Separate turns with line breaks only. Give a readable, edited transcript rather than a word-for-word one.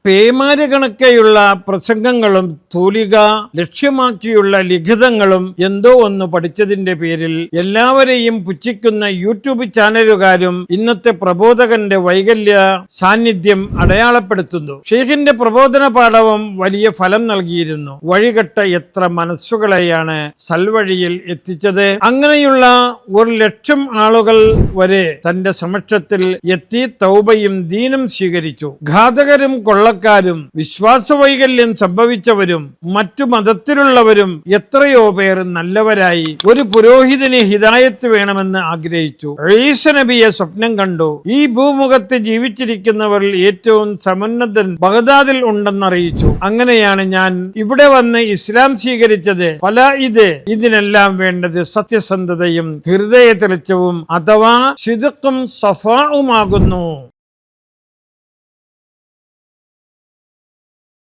പേമാര് കണക്കെയുള്ള പ്രസംഗങ്ങളും തൂലിക ലക്ഷ്യമാക്കിയുള്ള ലിഖിതങ്ങളും എന്തോ ഒന്ന് പഠിച്ചതിന്റെ പേരിൽ എല്ലാവരെയും പുച്ഛിക്കുന്ന യൂട്യൂബ് ചാനലുകാരും ഇന്നത്തെ പ്രബോധകന്റെ വൈകല്യ സാന്നിധ്യം അടയാളപ്പെടുത്തുന്നു. ഷെയ്ഖിന്റെ പ്രബോധന പാഠവും വലിയ ഫലം നൽകിയിരുന്നു. വഴികെട്ട എത്ര മനസ്സുകളെയാണ് സൽവഴിയിൽ എത്തിച്ചത്. അങ്ങനെയുള്ള 1,00,000 ആളുകൾ വരെ തന്റെ സമക്ഷത്തിൽ എത്തി തൗബയും ദീനും സ്വീകരിച്ചു. ഘാതകരും കൊള്ളക്കാരും വിശ്വാസവൈകല്യം സംഭവിച്ചവരും മറ്റു മതത്തിലുള്ളവരും എത്രയോ പേർ നല്ലവരായി. ഒരു പുരോഹിതന് ഹിദായത്ത് വേണമെന്ന് ആഗ്രഹിച്ചു. ഈസ നബിയെ സ്വപ്നം കണ്ടു. ഈ ഭൂമുഖത്ത് ജീവിച്ചിരിക്കുന്നവരിൽ ഏറ്റവും സമുന്നതൻ ബഗ്ദാദിൽ ഉണ്ടെന്നറിയിച്ചു. അങ്ങനെയാണ് ഞാൻ ഇവിടെ വന്ന് ഇസ്ലാം സ്വീകരിച്ചത്. ഇതിനെല്ലാം വേണ്ടത് സത്യസന്ധതയും ഹൃദയ തെളിച്ചവും അഥവാ സിദ്ഖും സഫാഉമാകുന്നു.